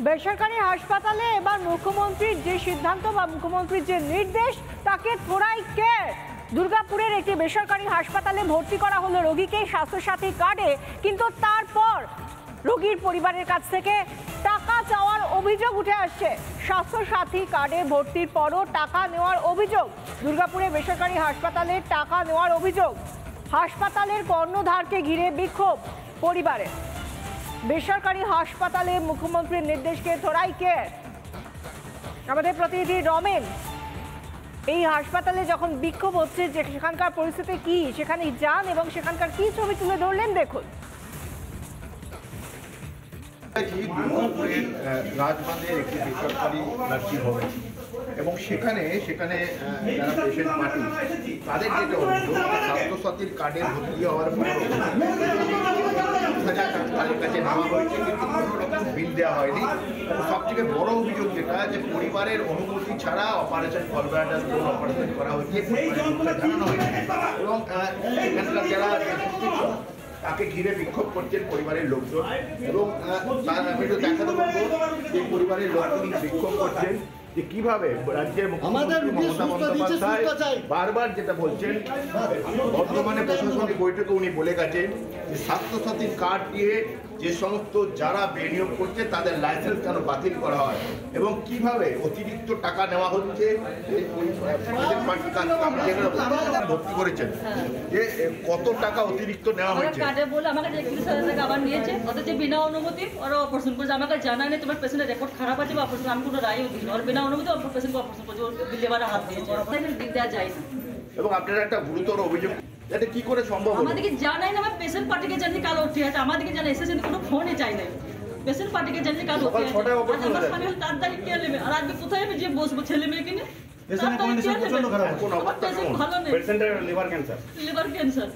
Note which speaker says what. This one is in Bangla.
Speaker 1: বেসরকারি হাসপাতালে এবার মুখ্যমন্ত্রীর যে সিদ্ধান্ত বা মুখ্যমন্ত্রীর যে নির্দেশ তাকে থোড়াই কেয়ার। দুর্গাপুরের একটি বেসরকারি হাসপাতালে ভর্তি করা হলো রোগীকে স্বাস্থ্যসাথী কার্ডে, কিন্তু তারপর রোগীর পরিবারের কাছ থেকে টাকা চাওয়ার অভিযোগ উঠে আসছে। স্বাস্থ্যসাথী কার্ডে ভর্তির পরও টাকা নেওয়ার অভিযোগ। দুর্গাপুরে বেসরকারি হাসপাতালে টাকা নেওয়ার অভিযোগ। হাসপাতালের কর্ণধারকে ঘিরে বিক্ষোভ পরিবারের। বেসরকারি হাসপাতালে মুখ্যমন্ত্রীর নির্দেশকে থোড়াই কেয়ার। আমাদের প্রতিনিধি রমেন এই হাসপাতালে যখন বিক্ষোভ হচ্ছে যে সেখানকার পরিস্থিতি কি, সেখানে যান এবং সেখানকার কি ছবি তুলে ধরলেন দেখুন।
Speaker 2: রাজবাঁধের একটি বেসরকারি নার্সিং হোম এবং সেখানে যারা পেশেন্ট পার্টি তাদের যেটা অভিযোগ, স্বাস্থ্যসাথীর কার্ডে ভর্তি হওয়ার পর তাদের কাছে নেওয়া হয়েছে কিন্তু কোনো রকম বিল দেওয়া হয়নি। সব থেকে বড় অভিযোগ যেটা যে পরিবারের অনুমতি ছাড়া অপারেশন কলব্লাডার অপারেশন করা হয়েছে, জানানো হয়েছে এবং এখানকার যারা তাকে ঘিরে বিক্ষোভ করছেন পরিবারের লোকজন এবং তার আমি একটু দেখাতে পারবো যে পরিবারের লোকজন বিক্ষোভ করছেন যে কিভাবে রাজ্যের মুখ্যমন্ত্রী মমতা বন্দ্যোপাধ্যায় বারবার যেটা বলছেন, বর্তমানে প্রশাসনিক বৈঠকে উনি বলে গেছেন যে স্বাস্থ্যসাথী কার্ড দিয়ে যে সমস্ত যারা বিনিয়োগ করছে তাদের লাইসেন্স কেন বাতিল করা হয় এবং কিভাবে অতিরিক্ত টাকা নেওয়া হচ্ছে। ভর্তি করেছেন যে কত টাকা অতিরিক্ত নেওয়া হয়েছে।
Speaker 3: আমাকে 31,000 টাকা আবার নিয়েছে, অথচ বিনা অনুমতি ওরা অপারেশন করেছে। আমাকে জানা নেই তোমার পেশেন্টের রেকর্ড খারাপ আছে বা অপারেশন, আমি কোনো রায়ও দিই না। ওর বিনা অনুমতি পেশেন্টকে অপারেশন করছে, ওর লেবারে হাত দিয়েছে, দিক দেওয়া যায় না।
Speaker 2: এবং আপনারা একটা গুরুতর অভিযোগ, এটা কি করে সম্ভব?
Speaker 3: আমাদেরকে জানাই না, আমার পেশেন্ট পার্টিকে জানি কাল উঠে আছে, আমাদেরকে জানা এসেছে কোনো ফোনই চাই না। পেশেন্ট পার্টিকে জানি কাল উঠে আছে, আমার স্বামী তার দাঁড়িয়ে কে নেবে, আর আজকে কোথায় আমি যে বসবো ছেলে মেয়েকে নিয়ে?
Speaker 2: পেশেন্টের কন্ডিশন প্রচন্ড খারাপ,
Speaker 3: ভালো নেই,
Speaker 2: পেশেন্টের লিভার ক্যান্সার।
Speaker 3: Liver cancer.